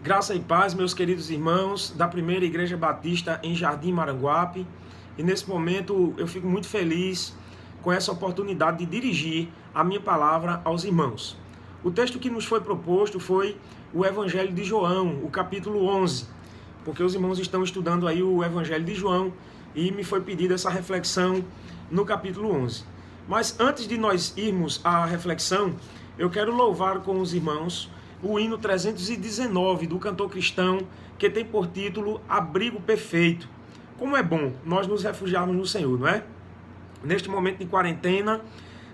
Graça e paz, meus queridos irmãos da Primeira Igreja Batista em Jardim Maranguape. E nesse momento eu fico muito feliz com essa oportunidade de dirigir a minha palavra aos irmãos. O texto que nos foi proposto foi o Evangelho de João, o capítulo 11, porque os irmãos estão estudando aí o Evangelho de João e me foi pedida essa reflexão no capítulo 11. Mas antes de nós irmos à reflexão, eu quero louvar com os irmãos o hino 319 do cantor cristão, que tem por título Abrigo Perfeito. Como é bom nós nos refugiarmos no Senhor, não é? Neste momento de quarentena,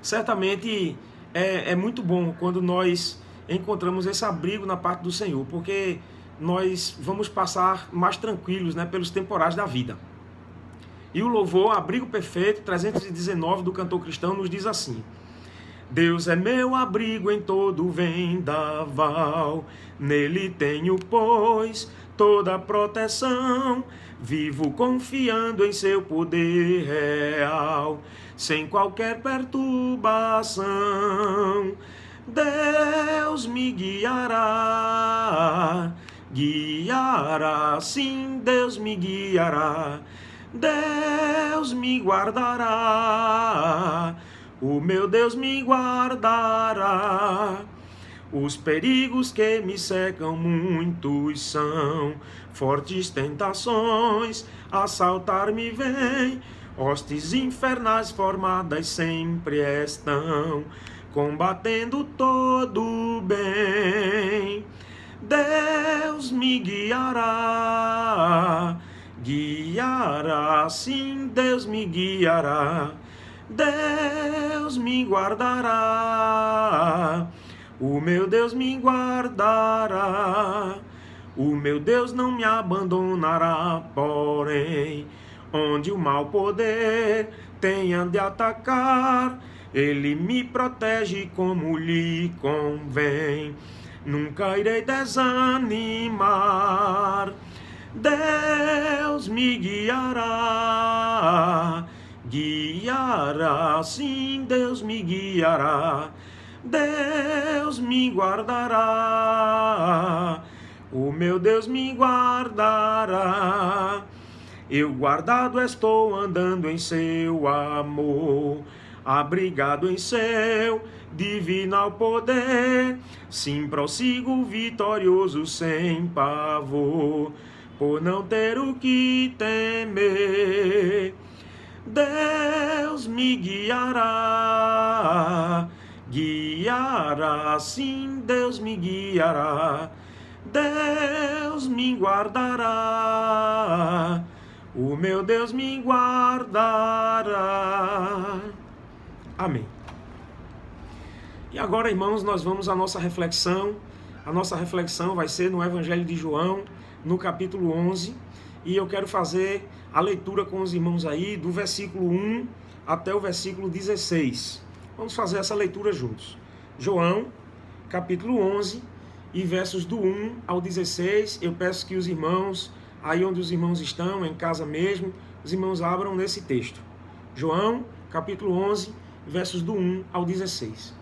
certamente é muito bom quando nós encontramos esse abrigo na parte do Senhor, porque nós vamos passar mais tranquilos, né, pelos temporais da vida. E o louvor Abrigo Perfeito, 319 do cantor cristão, nos diz assim: Deus é meu abrigo em todo vendaval, nele tenho, pois, toda a proteção, vivo confiando em seu poder real, sem qualquer perturbação. Deus me guiará, sim, Deus me guiará, Deus me guardará. O meu Deus me guardará. Os perigos que me cercam muitos são, fortes tentações assaltar-me vêm, hostes infernais formadas sempre estão, combatendo todo o bem. Deus me guiará, sim, Deus me guiará. Deus me guardará, o meu Deus me guardará, o meu Deus não me abandonará, porém, onde o mau poder tenha de atacar, ele me protege como lhe convém, nunca irei desanimar. Deus me guiará, sim, Deus me guiará, Deus me guardará, o meu Deus me guardará. Eu guardado estou andando em seu amor, abrigado em seu divino poder, sim, prossigo vitorioso sem pavor, por não ter o que temer. Deus me guiará, sim, Deus me guiará, Deus me guardará, o meu Deus me guardará. Amém. E agora, irmãos, nós vamos à nossa reflexão. A nossa reflexão vai ser no Evangelho de João, no capítulo 11, e eu quero fazer a leitura com os irmãos aí do versículo 1 até o versículo 16. Vamos fazer essa leitura juntos. João, capítulo 11, e versos do 1 ao 16. Eu peço que os irmãos, aí onde os irmãos estão, em casa mesmo, os irmãos abram nesse texto. João, capítulo 11, versos do 1 ao 16.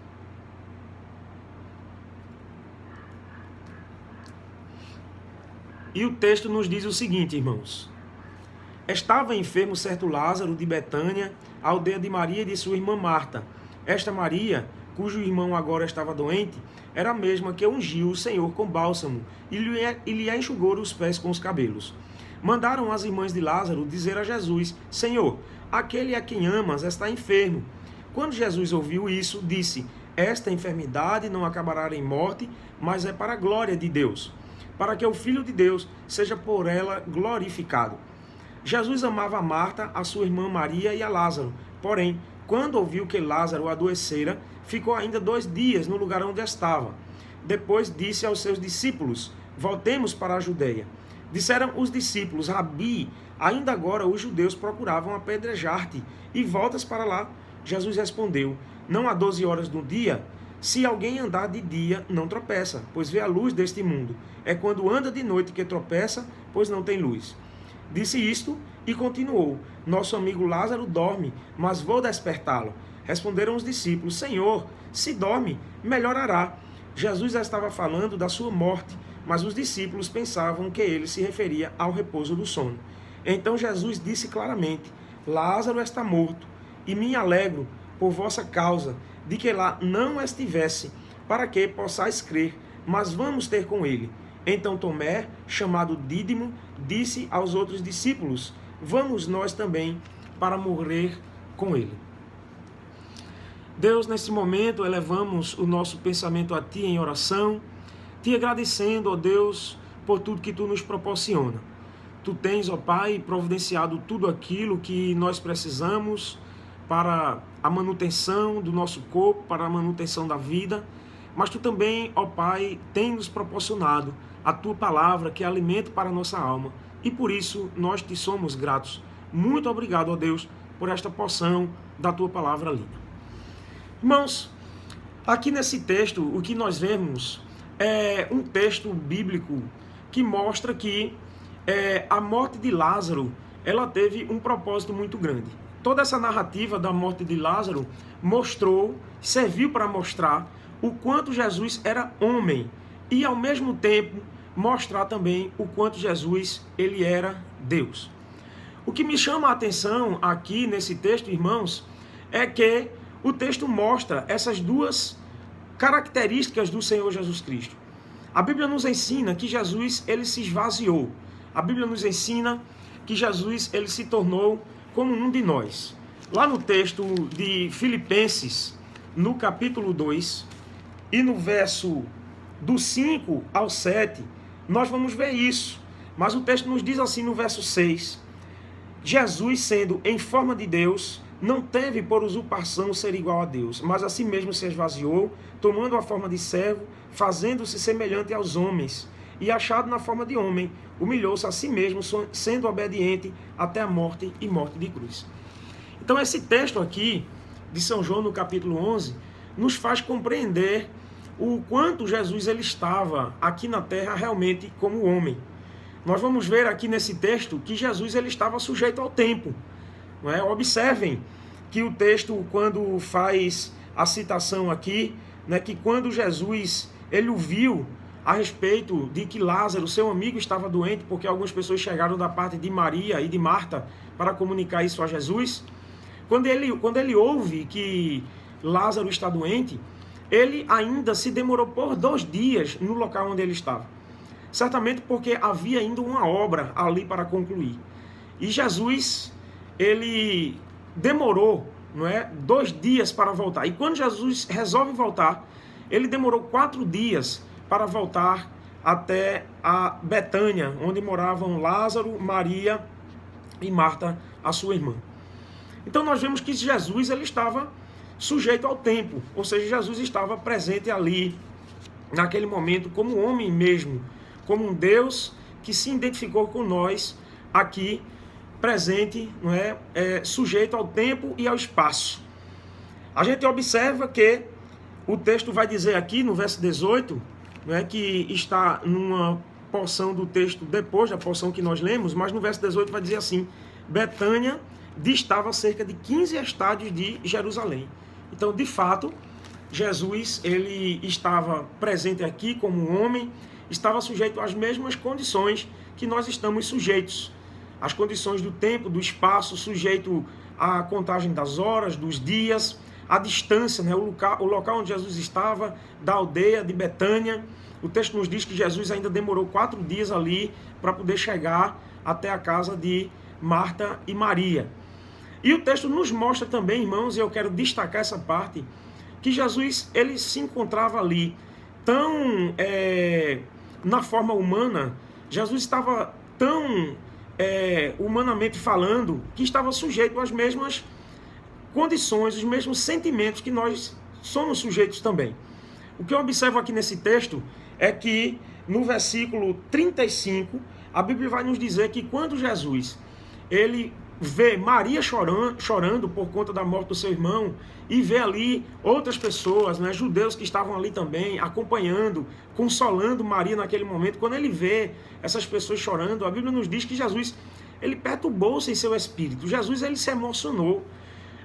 E o texto nos diz o seguinte, irmãos: Estava enfermo certo Lázaro de Betânia, a aldeia de Maria e de sua irmã Marta. Esta Maria, cujo irmão agora estava doente, era a mesma que ungiu o Senhor com bálsamo e lhe enxugou os pés com os cabelos. Mandaram as irmãs de Lázaro dizer a Jesus: Senhor, aquele a quem amas está enfermo. Quando Jesus ouviu isso, disse: Esta enfermidade não acabará em morte, mas é para a glória de Deus, para que o Filho de Deus seja por ela glorificado. Jesus amava a Marta, a sua irmã Maria e a Lázaro. Porém, quando ouviu que Lázaro adoecera, ficou ainda 2 dias no lugar onde estava. Depois disse aos seus discípulos: Voltemos para a Judeia. Disseram os discípulos: Rabi, ainda agora os judeus procuravam apedrejar-te, e voltas para lá? Jesus respondeu: Não há 12 horas no dia? Se alguém andar de dia, não tropeça, pois vê a luz deste mundo. É quando anda de noite que tropeça, pois não tem luz. Disse isto e continuou: Nosso amigo Lázaro dorme, mas vou despertá-lo. Responderam os discípulos: Senhor, se dorme, melhorará. Jesus já estava falando da sua morte, mas os discípulos pensavam que ele se referia ao repouso do sono. Então Jesus disse claramente: Lázaro está morto, e me alegro por vossa causa de que lá não estivesse, para que possais crer, mas vamos ter com ele. Então Tomé, chamado Dídimo, disse aos outros discípulos: Vamos nós também para morrer com ele. Deus, nesse momento, elevamos o nosso pensamento a Ti em oração, Te agradecendo, ó Deus, por tudo que Tu nos proporciona. Tu tens, ó Pai, providenciado tudo aquilo que nós precisamos para a manutenção do nosso corpo, para a manutenção da vida, mas Tu também, ó Pai, tens nos proporcionado a Tua palavra, que é alimento para a nossa alma, e por isso nós Te somos gratos. Muito obrigado, ó Deus, por esta porção da Tua palavra linda. Irmãos, aqui nesse texto, o que nós vemos é um texto bíblico que mostra que a morte de Lázaro, ela teve um propósito muito grande. Toda essa narrativa da morte de Lázaro serviu para mostrar o quanto Jesus era homem e, ao mesmo tempo, mostrar também o quanto Jesus ele era Deus. O que me chama a atenção aqui nesse texto, irmãos, é que o texto mostra essas duas características do Senhor Jesus Cristo. A Bíblia nos ensina que Jesus ele se esvaziou. A Bíblia nos ensina que Jesus ele se tornou como um de nós. Lá no texto de Filipenses, no capítulo 2, e no verso do 5 ao 7, nós vamos ver isso. Mas o texto nos diz assim no verso 6, Jesus, sendo em forma de Deus, não teve por usurpação ser igual a Deus, mas a si mesmo se esvaziou, tomando a forma de servo, fazendo-se semelhante aos homens, e achado na forma de homem, humilhou-se a si mesmo, sendo obediente até a morte e morte de cruz. Então esse texto aqui, de São João, no capítulo 11, nos faz compreender o quanto Jesus ele estava aqui na terra realmente como homem. Nós vamos ver aqui nesse texto que Jesus ele estava sujeito ao tempo. Não é? Observem que o texto, quando faz a citação aqui, né, que quando Jesus ele ouviu a respeito de que Lázaro, seu amigo, estava doente, porque algumas pessoas chegaram da parte de Maria e de Marta para comunicar isso a Jesus. Quando ele ouve que Lázaro está doente, ele ainda se demorou por 2 dias no local onde ele estava. Certamente porque havia ainda uma obra ali para concluir. E Jesus, ele demorou, 2 dias para voltar. E quando Jesus resolve voltar, ele demorou 4 dias para voltar até a Betânia, onde moravam Lázaro, Maria e Marta, a sua irmã. Então nós vemos que Jesus ele estava sujeito ao tempo, ou seja, Jesus estava presente ali, naquele momento, como homem mesmo, como um Deus que se identificou com nós aqui, presente, sujeito ao tempo e ao espaço. A gente observa que o texto vai dizer aqui no verso 18, que está numa porção do texto depois da porção que nós lemos, mas no verso 18 vai dizer assim: Betânia distava cerca de 15 estádios de Jerusalém. Então, de fato, Jesus ele estava presente aqui como um homem, estava sujeito às mesmas condições que nós estamos sujeitos. As condições do tempo, do espaço, sujeito à contagem das horas, dos dias, a distância, o local onde Jesus estava, da aldeia de Betânia. O texto nos diz que Jesus ainda demorou 4 dias ali para poder chegar até a casa de Marta e Maria. E o texto nos mostra também, irmãos, e eu quero destacar essa parte, que Jesus ele se encontrava ali tão na forma humana. Jesus estava tão humanamente falando, que estava sujeito às mesmas condições, os mesmos sentimentos que nós somos sujeitos também. O que eu observo aqui nesse texto é que no versículo 35, a Bíblia vai nos dizer que quando Jesus ele vê Maria chorando por conta da morte do seu irmão, e vê ali outras pessoas, judeus que estavam ali também, acompanhando, consolando Maria naquele momento, quando ele vê essas pessoas chorando, a Bíblia nos diz que Jesus ele perturbou-se em seu espírito. Jesus ele se emocionou.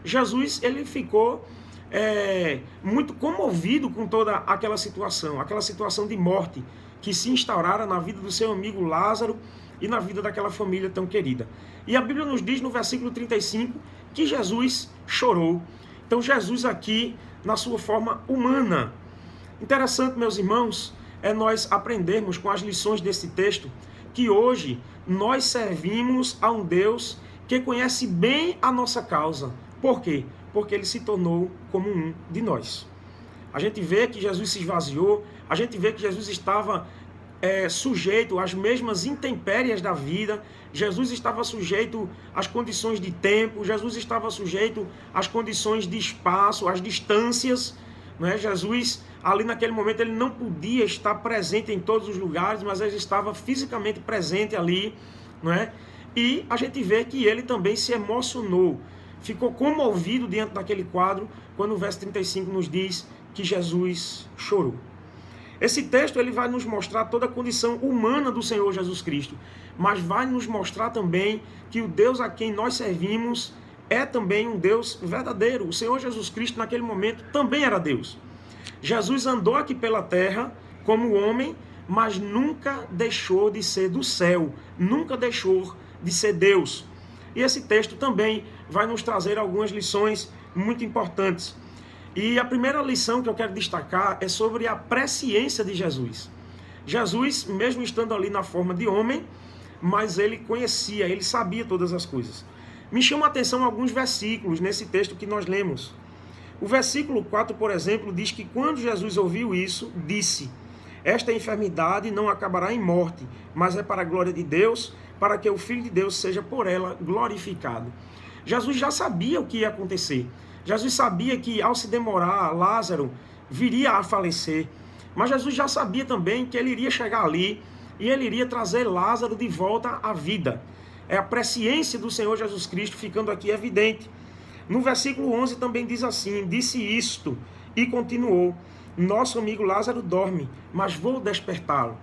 Jesus ele ficou muito comovido com toda aquela situação de morte que se instaurara na vida do seu amigo Lázaro e na vida daquela família tão querida. E a Bíblia nos diz no versículo 35 que Jesus chorou. Então Jesus aqui na sua forma humana. Interessante, meus irmãos, é nós aprendermos com as lições desse texto que hoje nós servimos a um Deus que conhece bem a nossa causa. Por quê? Porque ele se tornou como um de nós. A gente vê que Jesus se esvaziou, a gente vê que Jesus estava sujeito às mesmas intempéries da vida, Jesus estava sujeito às condições de tempo, Jesus estava sujeito às condições de espaço, às distâncias. Não é? Jesus, ali naquele momento, ele não podia estar presente em todos os lugares, mas ele estava fisicamente presente ali. Não é? E a gente vê que ele também se emocionou, ficou comovido diante daquele quadro, quando o verso 35 nos diz que Jesus chorou. Esse texto ele vai nos mostrar toda a condição humana do Senhor Jesus Cristo, mas vai nos mostrar também que o Deus a quem nós servimos é também um Deus verdadeiro. O Senhor Jesus Cristo naquele momento também era Deus. Jesus andou aqui pela terra como homem, mas nunca deixou de ser do céu, nunca deixou de ser Deus. E esse texto também vai nos trazer algumas lições muito importantes. E a primeira lição que eu quero destacar é sobre a presciência de Jesus. Jesus, mesmo estando ali na forma de homem, mas ele conhecia, ele sabia todas as coisas. Me chama a atenção alguns versículos nesse texto que nós lemos. O versículo 4, por exemplo, diz que quando Jesus ouviu isso, disse: esta enfermidade não acabará em morte, mas é para a glória de Deus, para que o Filho de Deus seja por ela glorificado. Jesus já sabia o que ia acontecer. Jesus sabia que ao se demorar, Lázaro viria a falecer. Mas Jesus já sabia também que ele iria chegar ali e ele iria trazer Lázaro de volta à vida. É a presciência do Senhor Jesus Cristo ficando aqui evidente. No versículo 11 também diz assim: disse isto e continuou: nosso amigo Lázaro dorme, mas vou despertá-lo.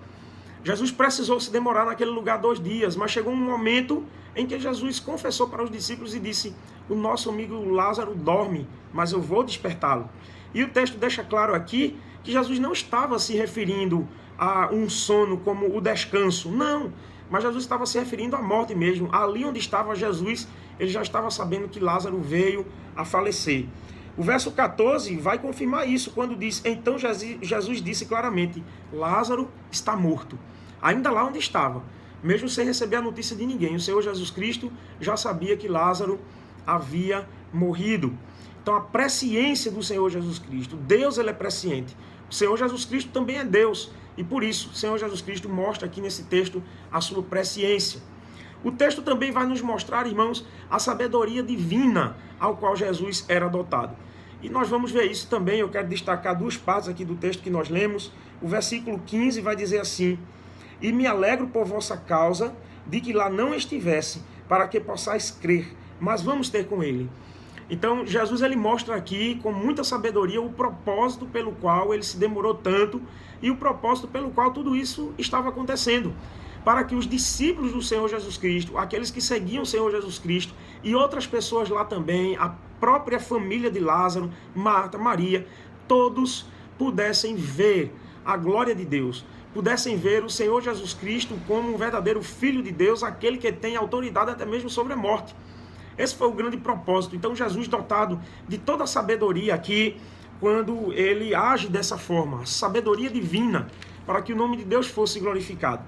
Jesus precisou se demorar naquele lugar 2 dias, mas chegou um momento em que Jesus confessou para os discípulos e disse: o nosso amigo Lázaro dorme, mas eu vou despertá-lo. E o texto deixa claro aqui que Jesus não estava se referindo a um sono como o descanso, não, mas Jesus estava se referindo à morte mesmo. Ali onde estava Jesus, ele já estava sabendo que Lázaro veio a falecer. O verso 14 vai confirmar isso, quando diz: então Jesus disse claramente: Lázaro está morto. Ainda lá onde estava, mesmo sem receber a notícia de ninguém, o Senhor Jesus Cristo já sabia que Lázaro havia morrido. Então a presciência do Senhor Jesus Cristo, Deus ele é presciente. O Senhor Jesus Cristo também é Deus, e por isso o Senhor Jesus Cristo mostra aqui nesse texto a sua presciência. O texto também vai nos mostrar, irmãos, a sabedoria divina ao qual Jesus era dotado. E nós vamos ver isso também. Eu quero destacar 2 partes aqui do texto que nós lemos. O versículo 15 vai dizer assim: e me alegro por vossa causa, de que lá não estivesse, para que possais crer, mas vamos ter com ele. Então Jesus ele mostra aqui com muita sabedoria o propósito pelo qual ele se demorou tanto e o propósito pelo qual tudo isso estava acontecendo, para que os discípulos do Senhor Jesus Cristo, aqueles que seguiam o Senhor Jesus Cristo e outras pessoas lá também, a própria família de Lázaro, Marta, Maria, todos pudessem ver a glória de Deus, pudessem ver o Senhor Jesus Cristo como um verdadeiro Filho de Deus, aquele que tem autoridade até mesmo sobre a morte. Esse foi o grande propósito. Então Jesus, dotado de toda a sabedoria aqui, quando ele age dessa forma, sabedoria divina, para que o nome de Deus fosse glorificado.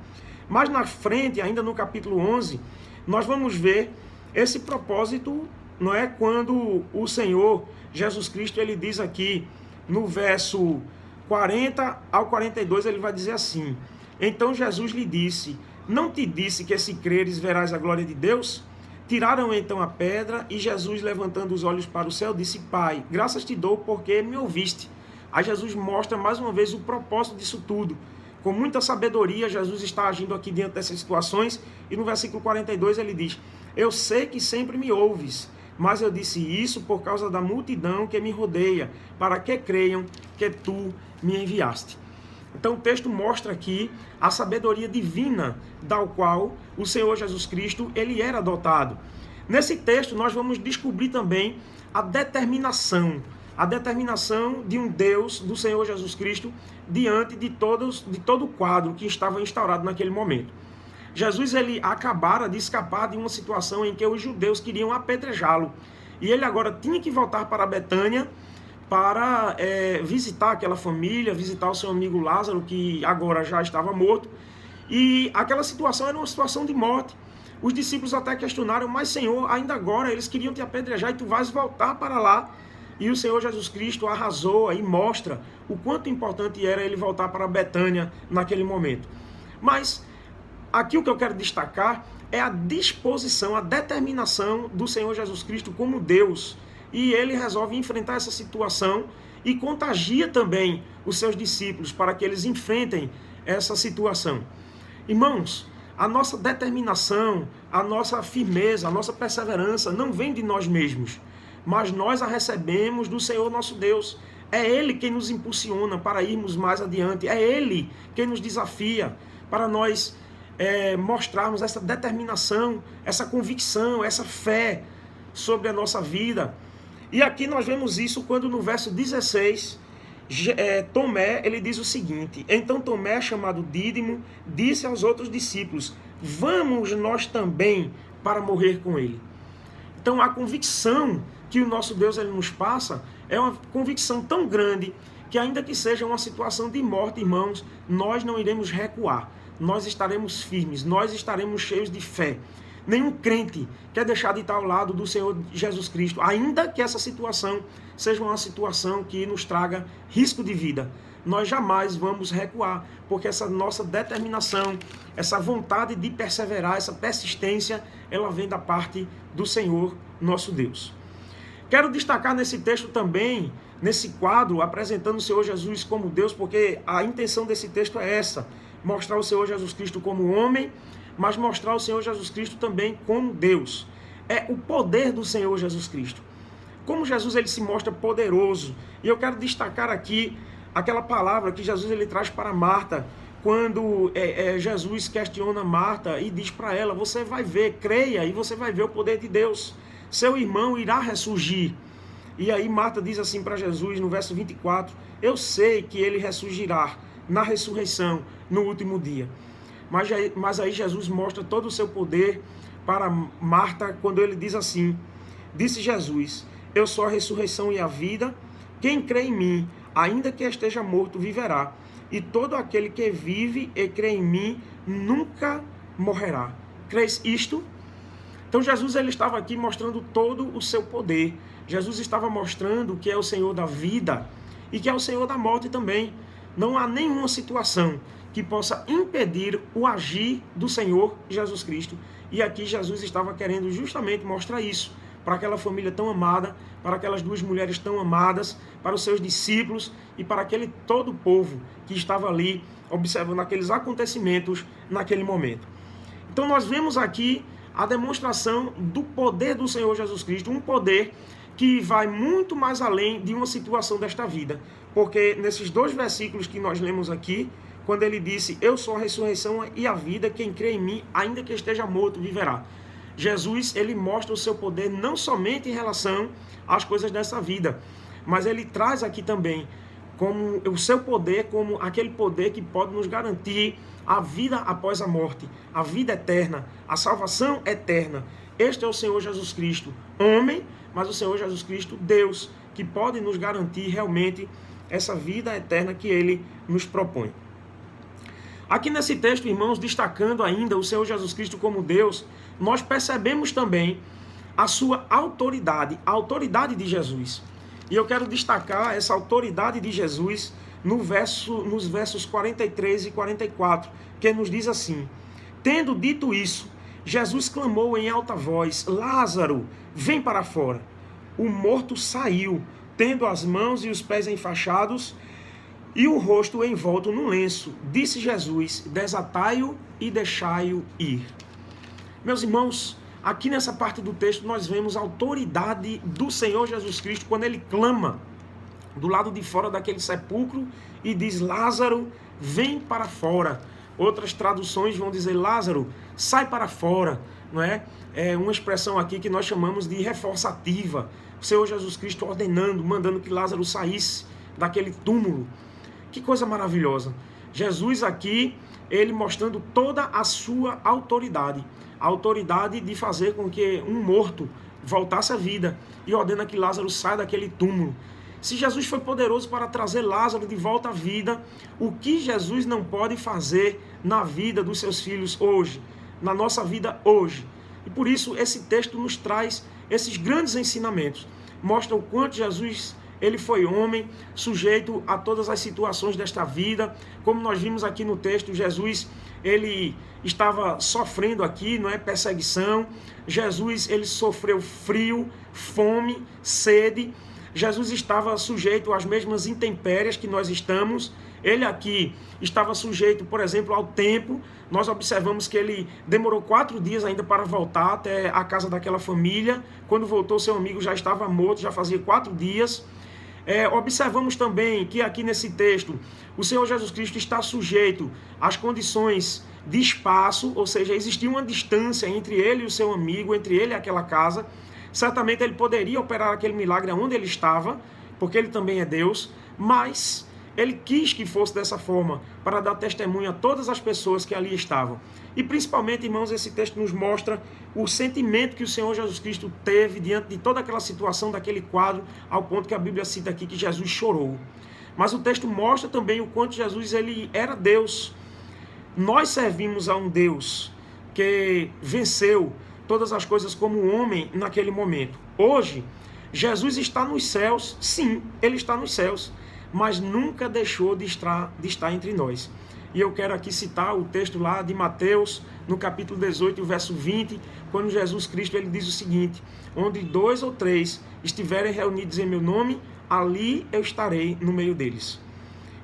Mas na frente, ainda no capítulo 11, nós vamos ver esse propósito, não é? Quando o Senhor Jesus Cristo, ele diz aqui, no verso 40 ao 42, ele vai dizer assim: então Jesus lhe disse: não te disse que se creres verás a glória de Deus? Tiraram então a pedra e Jesus, levantando os olhos para o céu, disse: Pai, graças te dou porque me ouviste. Aí Jesus mostra mais uma vez o propósito disso tudo. Com muita sabedoria, Jesus está agindo aqui diante dessas situações. E no versículo 42 ele diz: eu sei que sempre me ouves, mas eu disse isso por causa da multidão que me rodeia, para que creiam que tu me enviaste. Então o texto mostra aqui a sabedoria divina da qual o Senhor Jesus Cristo ele era dotado. Nesse texto nós vamos descobrir também a determinação, a determinação de um Deus, do Senhor Jesus Cristo, diante de todo o quadro que estava instaurado naquele momento. Jesus ele acabara de escapar de uma situação em que os judeus queriam apedrejá-lo. E ele agora tinha que voltar para Betânia para visitar aquela família, visitar o seu amigo Lázaro, que agora já estava morto. E aquela situação era uma situação de morte. Os discípulos até questionaram, mas Senhor, ainda agora eles queriam te apedrejar e tu vais voltar para lá. E o Senhor Jesus Cristo arrasou e mostra o quanto importante era ele voltar para Betânia naquele momento. Mas aqui o que eu quero destacar é a disposição, a determinação do Senhor Jesus Cristo como Deus. E ele resolve enfrentar essa situação e contagia também os seus discípulos para que eles enfrentem essa situação. Irmãos, a nossa determinação, a nossa firmeza, a nossa perseverança não vem de nós mesmos, mas nós a recebemos do Senhor nosso Deus. É Ele quem nos impulsiona para irmos mais adiante. É Ele quem nos desafia para nós mostrarmos essa determinação, essa convicção, essa fé sobre a nossa vida. E aqui nós vemos isso quando no verso 16, Tomé, ele diz o seguinte: então Tomé, chamado Dídimo, disse aos outros discípulos, vamos nós também para morrer com ele. Então a convicção que o nosso Deus ele nos passa é uma convicção tão grande que ainda que seja uma situação de morte, irmãos, nós não iremos recuar, nós estaremos firmes, nós estaremos cheios de fé. Nenhum crente quer deixar de estar ao lado do Senhor Jesus Cristo, ainda que essa situação seja uma situação que nos traga risco de vida. Nós jamais vamos recuar, porque essa nossa determinação, essa vontade de perseverar, essa persistência, ela vem da parte do Senhor nosso Deus. Quero destacar nesse texto também, nesse quadro, apresentando o Senhor Jesus como Deus, porque a intenção desse texto é essa, mostrar o Senhor Jesus Cristo como homem, mas mostrar o Senhor Jesus Cristo também como Deus. É o poder do Senhor Jesus Cristo. Como Jesus ele se mostra poderoso. E eu quero destacar aqui aquela palavra que Jesus ele traz para Marta, quando Jesus questiona Marta e diz para ela, você vai ver, creia, e você vai ver o poder de Deus. Seu irmão irá ressurgir. E aí Marta diz assim para Jesus, no verso 24, eu sei que ele ressurgirá na ressurreição, no último dia. Mas aí Jesus mostra todo o seu poder para Marta, quando ele diz assim, disse Jesus, eu sou a ressurreição e a vida, quem crê em mim, ainda que esteja morto, viverá, e todo aquele que vive e crê em mim, nunca morrerá. Crês isto? Então Jesus ele estava aqui mostrando todo o seu poder. Jesus estava mostrando que é o Senhor da vida e que é o Senhor da morte também. Não há nenhuma situação que possa impedir o agir do Senhor Jesus Cristo. E aqui Jesus estava querendo justamente mostrar isso para aquela família tão amada, para aquelas duas mulheres tão amadas, para os seus discípulos e para aquele todo o povo que estava ali observando aqueles acontecimentos naquele momento. Então nós vemos aqui a demonstração do poder do Senhor Jesus Cristo, um poder que vai muito mais além de uma situação desta vida. Porque nesses dois versículos que nós lemos aqui, quando ele disse, eu sou a ressurreição e a vida, quem crê em mim, ainda que esteja morto, viverá. Jesus, ele mostra o seu poder não somente em relação às coisas dessa vida, mas ele traz aqui também como o seu poder, como aquele poder que pode nos garantir a vida após a morte, a vida eterna, a salvação eterna. Este é o Senhor Jesus Cristo, homem, mas o Senhor Jesus Cristo, Deus, que pode nos garantir realmente essa vida eterna que ele nos propõe. Aqui nesse texto, irmãos, destacando ainda o Senhor Jesus Cristo como Deus, nós percebemos também a sua autoridade, a autoridade de Jesus. E eu quero destacar essa autoridade de Jesus nos versos 43 e 44, que nos diz assim, tendo dito isso, Jesus clamou em alta voz, Lázaro, vem para fora. O morto saiu, tendo as mãos e os pés enfaixados e o rosto envolto num lenço. Disse Jesus, desatai-o e deixai-o ir. Meus irmãos, aqui nessa parte do texto nós vemos a autoridade do Senhor Jesus Cristo quando ele clama do lado de fora daquele sepulcro e diz, Lázaro, vem para fora. Outras traduções vão dizer, Lázaro, sai para fora. Não é? É uma expressão aqui que nós chamamos de reforçativa. o Senhor Jesus Cristo ordenando, mandando que Lázaro saísse daquele túmulo. Que coisa maravilhosa. Jesus aqui, ele mostrando toda a sua autoridade. A autoridade de fazer com que um morto voltasse à vida. E ordena que Lázaro saia daquele túmulo. Se Jesus foi poderoso para trazer Lázaro de volta à vida, o que Jesus não pode fazer na vida dos seus filhos hoje? Na nossa vida hoje? E por isso esse texto nos traz esses grandes ensinamentos. Mostra o quanto Jesus, ele foi homem, sujeito a todas as situações desta vida. Como nós vimos aqui no texto, Jesus, ele estava sofrendo aqui, não é? Perseguição. Jesus, ele sofreu frio, fome, sede. Jesus estava sujeito às mesmas intempéries que nós estamos. Ele aqui estava sujeito, por exemplo, ao tempo. Nós observamos que ele demorou 4 dias ainda para voltar até a casa daquela família. Quando voltou, seu amigo já estava morto, já fazia 4 dias. Observamos também que aqui nesse texto, o Senhor Jesus Cristo está sujeito às condições de espaço, ou seja, existia uma distância entre ele e o seu amigo, entre ele e aquela casa. Certamente ele poderia operar aquele milagre onde ele estava, porque ele também é Deus, mas ele quis que fosse dessa forma, para dar testemunho a todas as pessoas que ali estavam. E principalmente, irmãos, esse texto nos mostra o sentimento que o Senhor Jesus Cristo teve diante de toda aquela situação, daquele quadro, ao ponto que a Bíblia cita aqui que Jesus chorou. Mas o texto mostra também o quanto Jesus, ele era Deus. Nós servimos a um Deus que venceu todas as coisas como homem naquele momento. Hoje, Jesus está nos céus, sim, ele está nos céus, mas nunca deixou de estar entre nós. E eu quero aqui citar o texto lá de Mateus, no capítulo 18, verso 20, quando Jesus Cristo ele diz o seguinte: onde 2 ou 3 estiverem reunidos em meu nome, ali eu estarei no meio deles.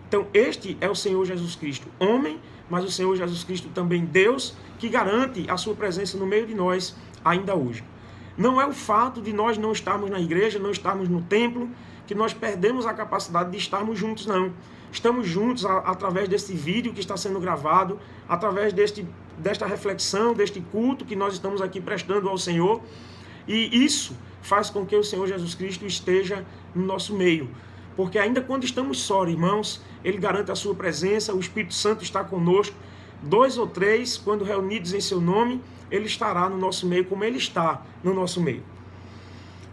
Então este é o Senhor Jesus Cristo, homem, mas o Senhor Jesus Cristo também Deus, que garante a sua presença no meio de nós ainda hoje. Não é o fato de nós não estarmos na igreja, não estarmos no templo, que nós perdemos a capacidade de estarmos juntos, não. Estamos juntos através deste vídeo que está sendo gravado, através desta reflexão, deste culto que nós estamos aqui prestando ao Senhor. E isso faz com que o Senhor Jesus Cristo esteja no nosso meio. Porque ainda quando estamos só, irmãos, ele garante a sua presença, o Espírito Santo está conosco. 2 ou 3, quando reunidos em seu nome, ele estará no nosso meio, como ele está no nosso meio.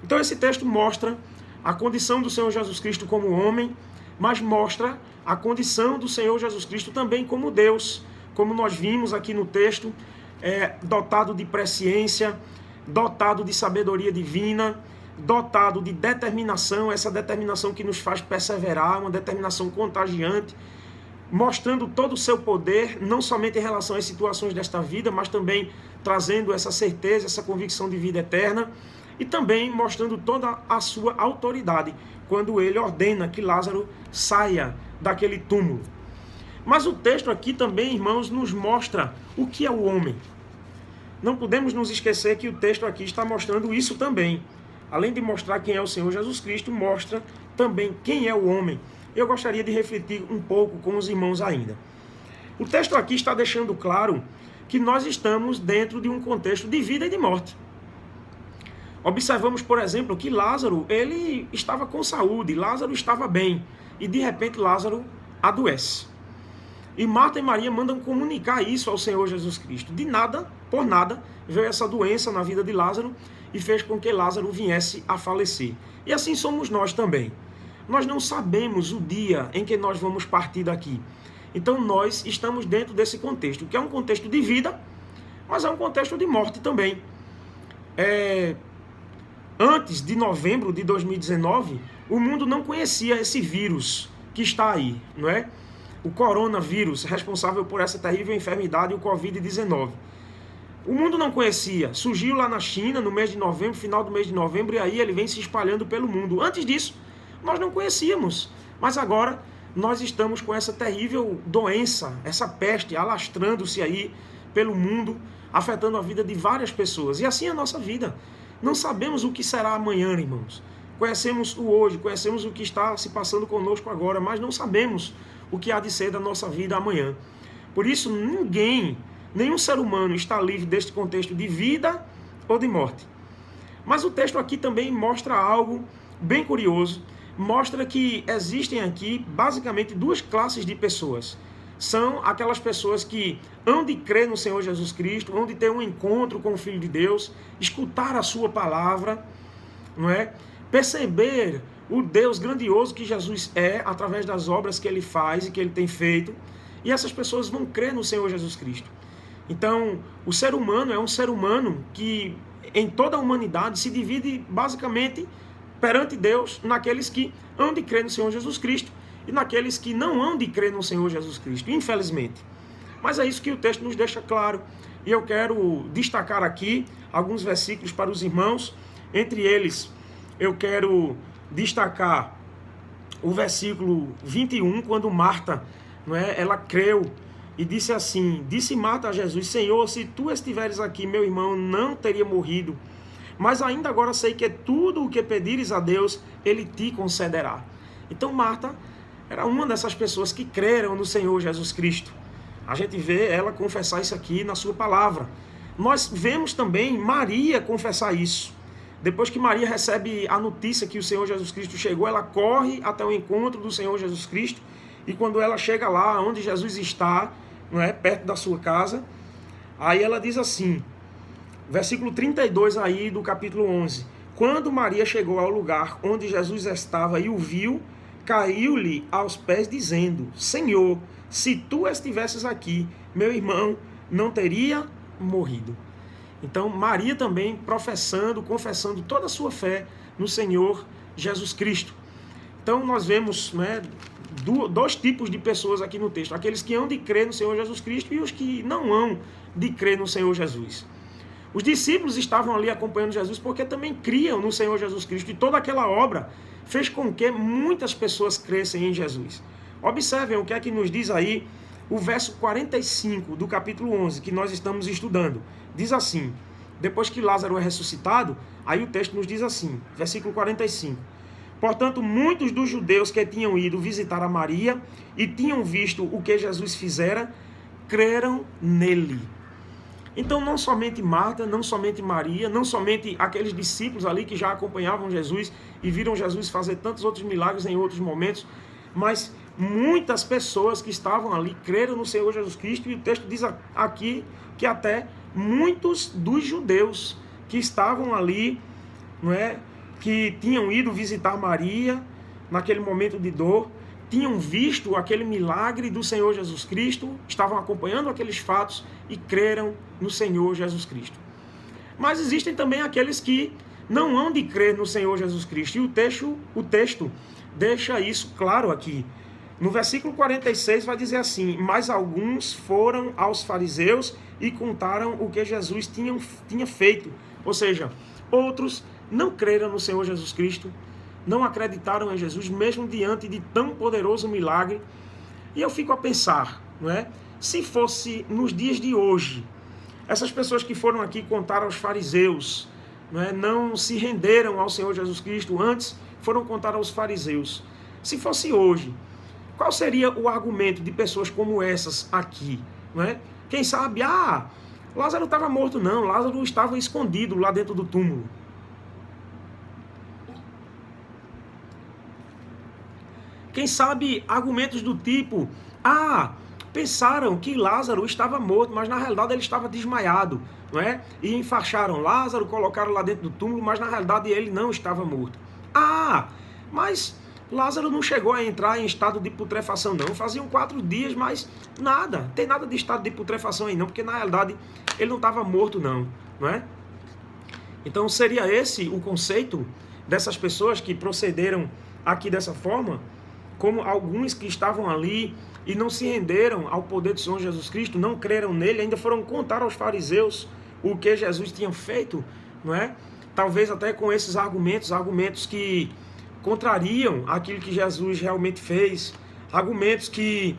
Então esse texto mostra a condição do Senhor Jesus Cristo como homem, mas mostra a condição do Senhor Jesus Cristo também como Deus, como nós vimos aqui no texto, dotado de presciência, dotado de sabedoria divina, dotado de determinação, essa determinação que nos faz perseverar, uma determinação contagiante, mostrando todo o seu poder, não somente em relação às situações desta vida, mas também trazendo essa certeza, essa convicção de vida eterna, e também mostrando toda a sua autoridade, quando ele ordena que Lázaro saia daquele túmulo. Mas o texto aqui também, irmãos, nos mostra o que é o homem. Não podemos nos esquecer que o texto aqui está mostrando isso também. Além de mostrar quem é o Senhor Jesus Cristo, mostra também quem é o homem. Eu gostaria de refletir um pouco com os irmãos ainda. O texto aqui está deixando claro que nós estamos dentro de um contexto de vida e de morte. Observamos, por exemplo, que Lázaro, ele estava com saúde, Lázaro estava bem, e de repente Lázaro adoece. E Marta e Maria mandam comunicar isso ao Senhor Jesus Cristo. De nada, por nada, veio essa doença na vida de Lázaro e fez com que Lázaro viesse a falecer. E assim somos nós também. Nós não sabemos o dia em que nós vamos partir daqui. Então nós estamos dentro desse contexto, que é um contexto de vida, mas é um contexto de morte também. Antes de novembro de 2019, o mundo não conhecia esse vírus que está aí, não é? O coronavírus, responsável por essa terrível enfermidade, o Covid-19. O mundo não conhecia, surgiu lá na China no mês de novembro, final do mês de novembro, e aí ele vem se espalhando pelo mundo. Antes disso, nós não conhecíamos, mas agora nós estamos com essa terrível doença, essa peste alastrando-se aí pelo mundo, afetando a vida de várias pessoas. E assim é a nossa vida. Não sabemos o que será amanhã, irmãos. Conhecemos o hoje, conhecemos o que está se passando conosco agora, mas não sabemos o que há de ser da nossa vida amanhã. Por isso, nenhum ser humano está livre deste contexto de vida ou de morte. Mas o texto aqui também mostra algo bem curioso, mostra que existem aqui basicamente duas classes de pessoas. São aquelas pessoas que hão de crer no Senhor Jesus Cristo, hão de ter um encontro com o Filho de Deus, escutar a sua palavra, não é? Perceber o Deus grandioso que Jesus é, através das obras que ele faz e que ele tem feito, e essas pessoas vão crer no Senhor Jesus Cristo. Então, o ser humano é um ser humano que, em toda a humanidade, se divide basicamente perante Deus naqueles que hão de crer no Senhor Jesus Cristo e naqueles que não hão de crer no Senhor Jesus Cristo, infelizmente. Mas é isso que o texto nos deixa claro. E eu quero destacar aqui alguns versículos para os irmãos. Entre eles, eu quero destacar o versículo 21, quando Marta, não é, ela creu e disse assim, disse Marta a Jesus, Senhor, se tu estiveres aqui, meu irmão não teria morrido, mas ainda agora sei que tudo o que pedires a Deus, ele te concederá. Então Marta era uma dessas pessoas que creram no Senhor Jesus Cristo. A gente vê ela confessar isso aqui na sua palavra. Nós vemos também Maria confessar isso. Depois que Maria recebe a notícia que o Senhor Jesus Cristo chegou, ela corre até o encontro do Senhor Jesus Cristo. E quando ela chega lá onde Jesus está, não é, perto da sua casa, aí ela diz assim, versículo 32 aí do capítulo 11. Quando Maria chegou ao lugar onde Jesus estava e o viu, caiu-lhe aos pés dizendo, Senhor, se tu estivesses aqui, meu irmão não teria morrido. Então Maria também professando, confessando toda a sua fé no Senhor Jesus Cristo. Então nós vemos, né, dois tipos de pessoas aqui no texto. Aqueles que hão de crer no Senhor Jesus Cristo e os que não hão de crer no Senhor Jesus. Os discípulos estavam ali acompanhando Jesus porque também criam no Senhor Jesus Cristo. E toda aquela obra fez com que muitas pessoas crescem em Jesus. Observem o que é que nos diz aí o verso 45 do capítulo 11, que nós estamos estudando. Diz assim, depois que Lázaro é ressuscitado, aí o texto nos diz assim, versículo 45. Portanto, muitos dos judeus que tinham ido visitar a Maria e tinham visto o que Jesus fizera, creram nele. Então, não somente Marta, não somente Maria, não somente aqueles discípulos ali que já acompanhavam Jesus e viram Jesus fazer tantos outros milagres em outros momentos, mas muitas pessoas que estavam ali creram no Senhor Jesus Cristo, e o texto diz aqui que até muitos dos judeus que estavam ali, não é, que tinham ido visitar Maria naquele momento de dor, tinham visto aquele milagre do Senhor Jesus Cristo, estavam acompanhando aqueles fatos e creram no Senhor Jesus Cristo. Mas existem também aqueles que não hão de crer no Senhor Jesus Cristo, e o texto deixa isso claro aqui. No versículo 46 vai dizer assim, mas alguns foram aos fariseus e contaram o que Jesus tinha feito. Ou seja, outros não creram no Senhor Jesus Cristo, não acreditaram em Jesus, mesmo diante de tão poderoso milagre. E eu fico a pensar, não é? Se fosse nos dias de hoje, essas pessoas que foram aqui contar aos fariseus, não se renderam ao Senhor Jesus Cristo, antes foram contar aos fariseus. Se fosse hoje, qual seria o argumento de pessoas como essas aqui? Não é? Quem sabe, Lázaro estava morto. Não, Lázaro estava escondido lá dentro do túmulo. Quem sabe argumentos do tipo, pensaram que Lázaro estava morto, mas na realidade ele estava desmaiado, não é? E enfaixaram Lázaro, colocaram lá dentro do túmulo, mas na realidade ele não estava morto. Mas Lázaro não chegou a entrar em estado de putrefação não, faziam 4 dias, mas nada, tem nada de estado de putrefação aí não, porque na realidade ele não estava morto não é? Então seria esse o conceito dessas pessoas que procederam aqui dessa forma, como alguns que estavam ali e não se renderam ao poder do Senhor Jesus Cristo, não creram nele, ainda foram contar aos fariseus o que Jesus tinha feito, não é? Talvez até com esses argumentos que contrariam aquilo que Jesus realmente fez, argumentos que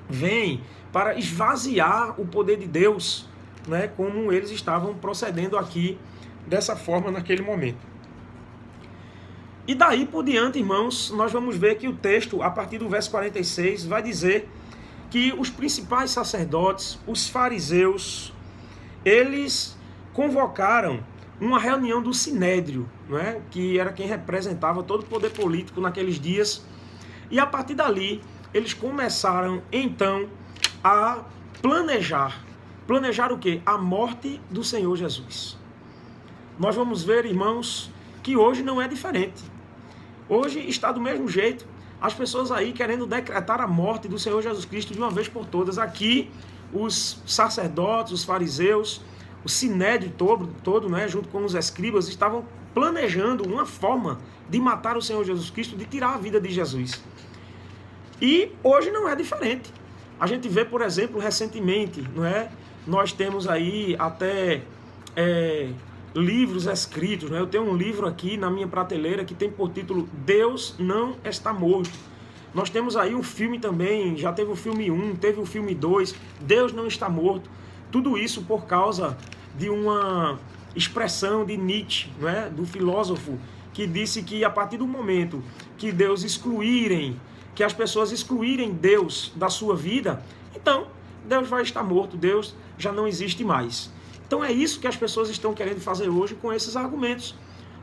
vêm para esvaziar o poder de Deus, né? Como eles estavam procedendo aqui dessa forma naquele momento. E daí por diante, irmãos, nós vamos ver que o texto, a partir do verso 46, vai dizer que os principais sacerdotes, os fariseus, eles convocaram uma reunião do Sinédrio, não é? Que era quem representava todo o poder político naqueles dias. E a partir dali, eles começaram então a planejar. Planejar o quê? A morte do Senhor Jesus. Nós vamos ver, irmãos, que hoje não é diferente. Hoje está do mesmo jeito. As pessoas aí querendo decretar a morte do Senhor Jesus Cristo de uma vez por todas. Aqui, os sacerdotes, os fariseus, o sinédrio todo, né, junto com os escribas, estavam planejando uma forma de matar o Senhor Jesus Cristo, de tirar a vida de Jesus. E hoje não é diferente. A gente vê, por exemplo, recentemente, não é? Nós temos aí até livros escritos, né? Eu tenho um livro aqui na minha prateleira que tem por título Deus Não Está Morto. Nós temos aí um filme também, já teve o filme 1, teve o filme 2, Deus Não Está Morto. Tudo isso por causa de uma expressão de Nietzsche, não é? Do filósofo, que disse que a partir do momento que que as pessoas excluírem Deus da sua vida, então Deus vai estar morto, Deus já não existe mais. Então é isso que as pessoas estão querendo fazer hoje com esses argumentos.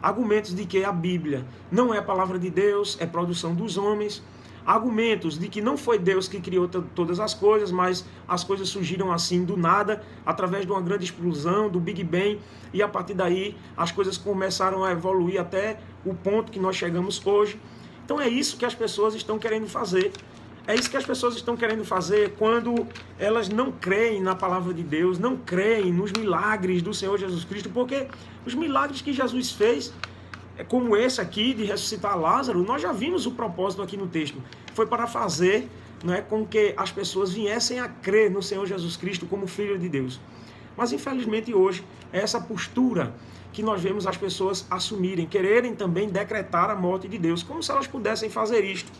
Argumentos de que a Bíblia não é a palavra de Deus, é produção dos homens. Argumentos de que não foi Deus que criou todas as coisas, mas as coisas surgiram assim do nada, através de uma grande explosão, do Big Bang, e a partir daí as coisas começaram a evoluir até o ponto que nós chegamos hoje. Então é isso que as pessoas estão querendo fazer. É isso que as pessoas estão querendo fazer quando elas não creem na palavra de Deus, não creem nos milagres do Senhor Jesus Cristo, porque os milagres que Jesus fez, como esse aqui de ressuscitar Lázaro, nós já vimos o propósito aqui no texto. Foi para fazer, não é, com que as pessoas viessem a crer no Senhor Jesus Cristo como Filho de Deus. Mas infelizmente hoje é essa postura que nós vemos as pessoas assumirem, quererem também decretar a morte de Deus, como se elas pudessem fazer isto.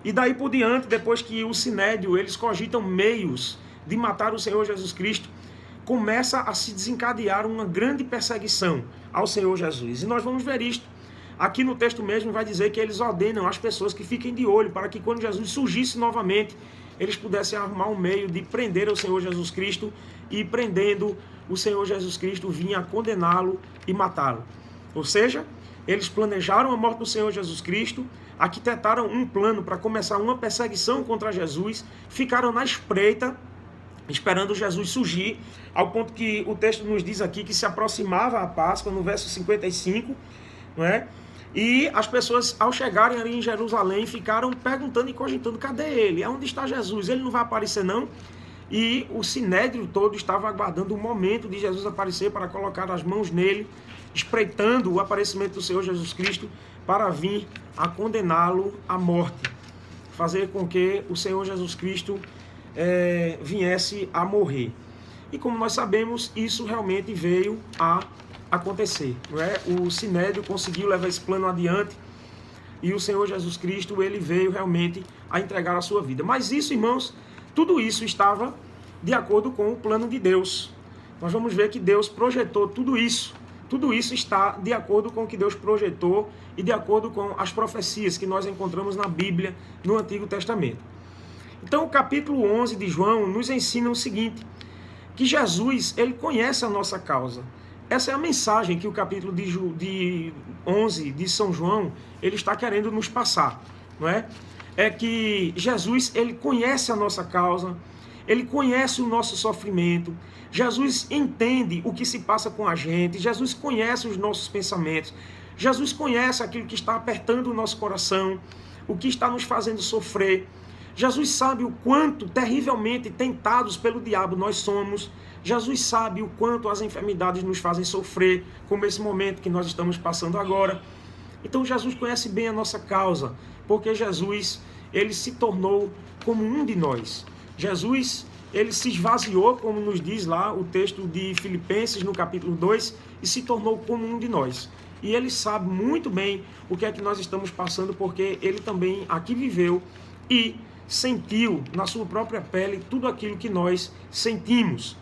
E daí por diante, depois que o Sinédrio, eles cogitam meios de matar o Senhor Jesus Cristo, começa a se desencadear uma grande perseguição ao Senhor Jesus. E nós vamos ver isto. Aqui no texto mesmo vai dizer que eles ordenam às pessoas que fiquem de olho, para que quando Jesus surgisse novamente, eles pudessem arrumar um meio de prender o Senhor Jesus Cristo, e prendendo o Senhor Jesus Cristo, vinha condená-lo e matá-lo. Ou seja, eles planejaram a morte do Senhor Jesus Cristo, arquitetaram um plano para começar uma perseguição contra Jesus, ficaram na espreita, esperando Jesus surgir, ao ponto que o texto nos diz aqui que se aproximava a Páscoa, no verso 55, não é? E as pessoas, ao chegarem ali em Jerusalém, ficaram perguntando e cogitando, cadê ele? Onde está Jesus? Ele não vai aparecer não? E o Sinédrio todo estava aguardando o momento de Jesus aparecer para colocar as mãos nele, espreitando o aparecimento do Senhor Jesus Cristo para vir a condená-lo à morte, fazer com que o Senhor Jesus Cristo viesse a morrer. E como nós sabemos, isso realmente veio a acontecer, não é? O Sinédrio conseguiu levar esse plano adiante e o Senhor Jesus Cristo, ele veio realmente a entregar a sua vida. Mas isso, irmãos, tudo isso estava de acordo com o plano de Deus. Nós vamos ver que Deus projetou tudo isso. Tudo isso está de acordo com o que Deus projetou e de acordo com as profecias que nós encontramos na Bíblia, no Antigo Testamento. Então, o capítulo 11 de João nos ensina o seguinte, que Jesus, ele conhece a nossa causa. Essa é a mensagem que o capítulo de 11 de São João, ele está querendo nos passar, não é? É que Jesus, ele conhece a nossa causa, ele conhece o nosso sofrimento, Jesus entende o que se passa com a gente, Jesus conhece os nossos pensamentos, Jesus conhece aquilo que está apertando o nosso coração, o que está nos fazendo sofrer. Jesus sabe o quanto terrivelmente tentados pelo diabo nós somos. Jesus sabe o quanto as enfermidades nos fazem sofrer, como esse momento que nós estamos passando agora. Então Jesus conhece bem a nossa causa, porque Jesus, ele se tornou como um de nós. Jesus, ele se esvaziou, como nos diz lá o texto de Filipenses, no capítulo 2, e se tornou como um de nós. E ele sabe muito bem o que é que nós estamos passando, porque ele também aqui viveu e sentiu na sua própria pele tudo aquilo que nós sentimos.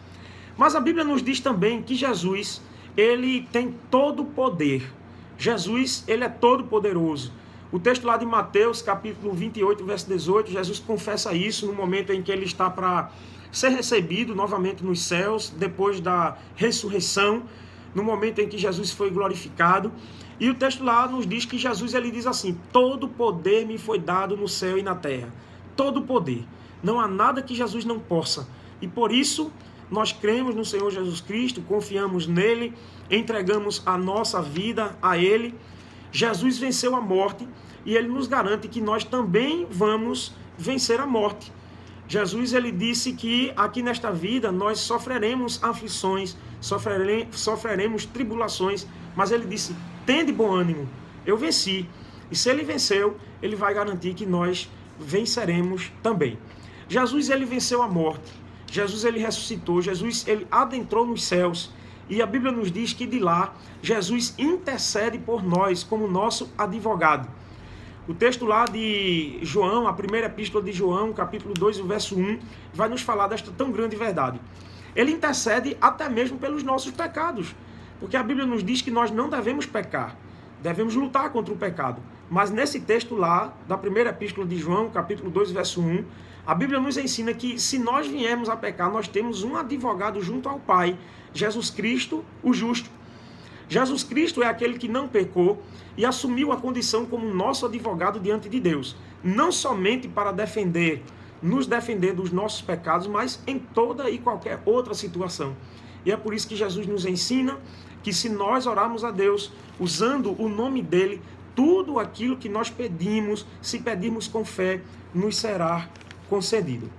Mas a Bíblia nos diz também que Jesus, ele tem todo o poder. Jesus, ele é todo poderoso. O texto lá de Mateus, capítulo 28, verso 18, Jesus confessa isso no momento em que ele está para ser recebido novamente nos céus, depois da ressurreição, no momento em que Jesus foi glorificado. E o texto lá nos diz que Jesus, ele diz assim: todo poder me foi dado no céu e na terra. Todo poder. Não há nada que Jesus não possa. E por isso, nós cremos no Senhor Jesus Cristo, confiamos nele, entregamos a nossa vida a ele. Jesus venceu a morte e ele nos garante que nós também vamos vencer a morte. Jesus, ele disse que aqui nesta vida nós sofreremos aflições, sofreremos tribulações, mas ele disse: tende bom ânimo, eu venci. E se ele venceu, ele vai garantir que nós venceremos também. Jesus, ele venceu a morte. Jesus, ele ressuscitou. Jesus, ele adentrou nos céus. E a Bíblia nos diz que de lá, Jesus intercede por nós como nosso advogado. O texto lá de João, a primeira epístola de João, capítulo 2, o verso 1, vai nos falar desta tão grande verdade. Ele intercede até mesmo pelos nossos pecados. Porque a Bíblia nos diz que nós não devemos pecar. Devemos lutar contra o pecado. Mas nesse texto lá, da primeira epístola de João, capítulo 2, verso 1, a Bíblia nos ensina que se nós viermos a pecar, nós temos um advogado junto ao Pai, Jesus Cristo, o justo. Jesus Cristo é aquele que não pecou e assumiu a condição como nosso advogado diante de Deus. Não somente para nos defender dos nossos pecados, mas em toda e qualquer outra situação. E é por isso que Jesus nos ensina que se nós orarmos a Deus, usando o nome dele, tudo aquilo que nós pedimos, se pedirmos com fé, nos será concedido.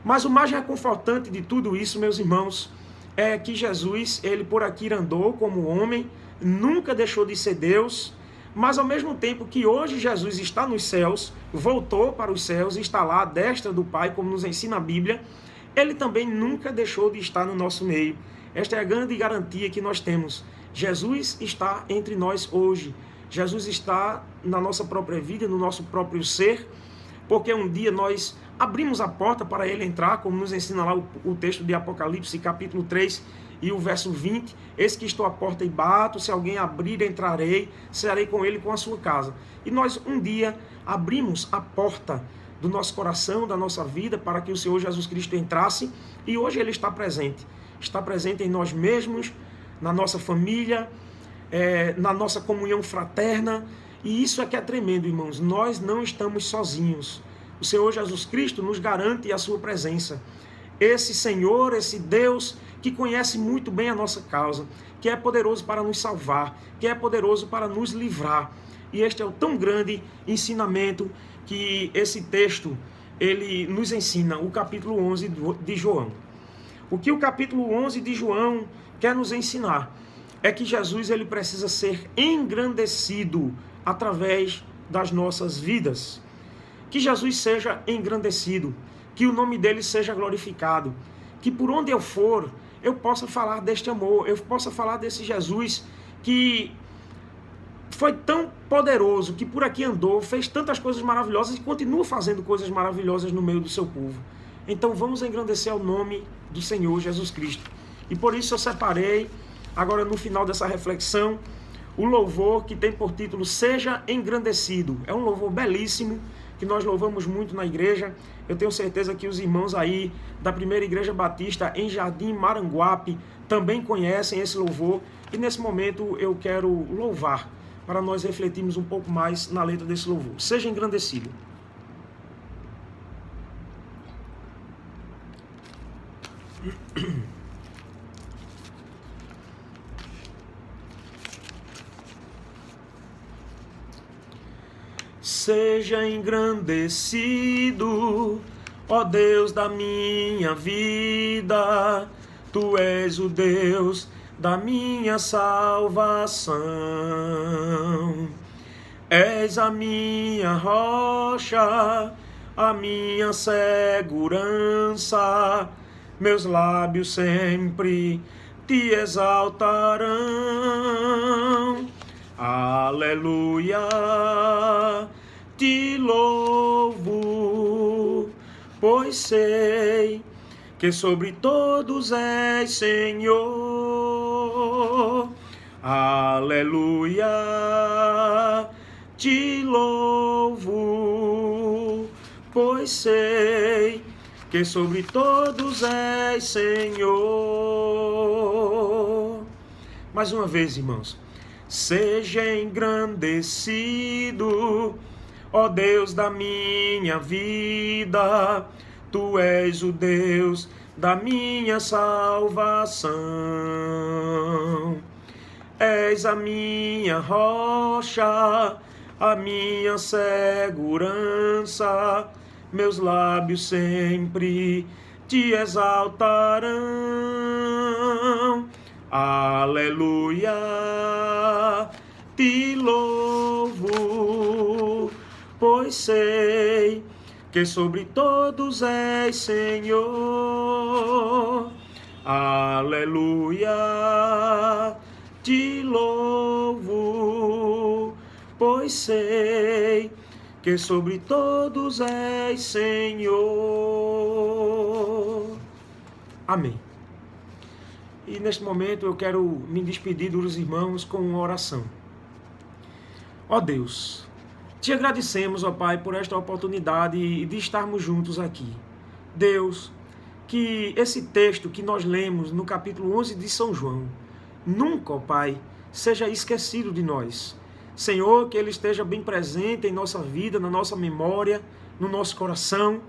Mas o mais reconfortante de tudo isso, meus irmãos, é que Jesus, ele por aqui andou como homem, nunca deixou de ser Deus, mas ao mesmo tempo que hoje Jesus está nos céus, voltou para os céus, está lá à destra do Pai, como nos ensina a Bíblia, ele também nunca deixou de estar no nosso meio. Esta é a grande garantia que nós temos. Jesus está entre nós hoje. Jesus está na nossa própria vida, no nosso próprio ser, porque um dia nós abrimos a porta para ele entrar, como nos ensina lá o texto de Apocalipse, capítulo 3 e o verso 20. Eis que estou à porta e bato, se alguém abrir, entrarei, serei com ele, com a sua casa. E nós um dia abrimos a porta do nosso coração, da nossa vida, para que o Senhor Jesus Cristo entrasse, e hoje ele está presente. Está presente em nós mesmos, na nossa família, na nossa comunhão fraterna, e isso é que é tremendo, irmãos. Nós não estamos sozinhos. O Senhor Jesus Cristo nos garante a sua presença. Esse Senhor, esse Deus que conhece muito bem a nossa causa, que é poderoso para nos salvar, que é poderoso para nos livrar. E este é o tão grande ensinamento que esse texto ele nos ensina, o capítulo 11 de João. O que o capítulo 11 de João quer nos ensinar é que Jesus ele precisa ser engrandecido através das nossas vidas. Que Jesus seja engrandecido, que o nome dele seja glorificado, que por onde eu for, eu possa falar deste amor, eu possa falar desse Jesus que foi tão poderoso, que por aqui andou, fez tantas coisas maravilhosas e continua fazendo coisas maravilhosas no meio do seu povo. Então vamos engrandecer o nome do Senhor Jesus Cristo. E por isso eu separei, agora no final dessa reflexão, o louvor que tem por título Seja Engrandecido. É um louvor belíssimo, que nós louvamos muito na igreja. Eu tenho certeza que os irmãos aí da Primeira Igreja Batista em Jardim Maranguape também conhecem esse louvor. E nesse momento eu quero louvar, para nós refletirmos um pouco mais na letra desse louvor. Seja engrandecido. Seja engrandecido, ó Deus da minha vida, Tu és o Deus da minha salvação. És a minha rocha, a minha segurança, meus lábios sempre te exaltarão. Aleluia, te louvo, pois sei que sobre todos és Senhor. Aleluia, te louvo, pois sei que sobre todos és Senhor. Mais uma vez, irmãos. Seja engrandecido, ó Deus da minha vida, Tu és o Deus da minha salvação. És a minha rocha, a minha segurança, meus lábios sempre te exaltarão. Aleluia, te louvo, pois sei que sobre todos és Senhor. Aleluia, te louvo, pois sei que sobre todos és Senhor. Amém. E neste momento eu quero me despedir dos irmãos com uma oração. Ó Deus, te agradecemos, ó Pai, por esta oportunidade de estarmos juntos aqui. Deus, que esse texto que nós lemos no capítulo 11 de São João, nunca, ó Pai, seja esquecido de nós. Senhor, que ele esteja bem presente em nossa vida, na nossa memória, no nosso coração.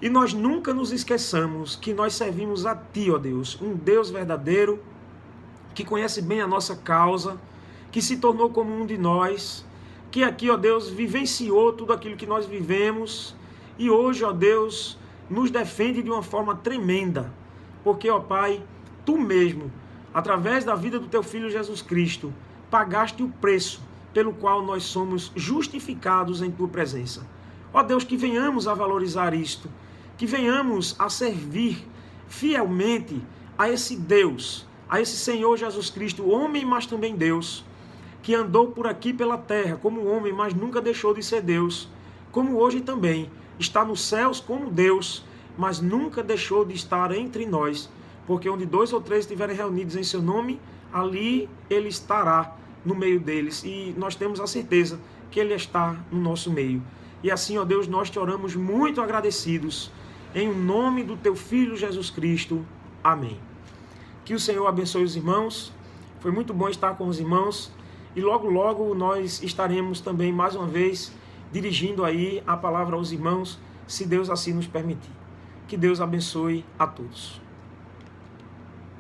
E nós nunca nos esqueçamos que nós servimos a Ti, ó Deus, um Deus verdadeiro, que conhece bem a nossa causa, que se tornou como um de nós, que aqui, ó Deus, vivenciou tudo aquilo que nós vivemos, e hoje, ó Deus, nos defende de uma forma tremenda, porque, ó Pai, Tu mesmo, através da vida do Teu Filho Jesus Cristo, pagaste o preço pelo qual nós somos justificados em Tua presença. Ó Deus, que venhamos a valorizar isto, que venhamos a servir fielmente a esse Deus, a esse Senhor Jesus Cristo, homem, mas também Deus, que andou por aqui pela terra como homem, mas nunca deixou de ser Deus, como hoje também está nos céus como Deus, mas nunca deixou de estar entre nós, porque onde 2 ou 3 estiverem reunidos em seu nome, ali ele estará no meio deles, e nós temos a certeza que ele está no nosso meio. E assim, ó Deus, nós te oramos muito agradecidos, em nome do Teu Filho Jesus Cristo. Amém. Que o Senhor abençoe os irmãos. Foi muito bom estar com os irmãos. E logo, logo nós estaremos também, mais uma vez, dirigindo aí a palavra aos irmãos, se Deus assim nos permitir. Que Deus abençoe a todos.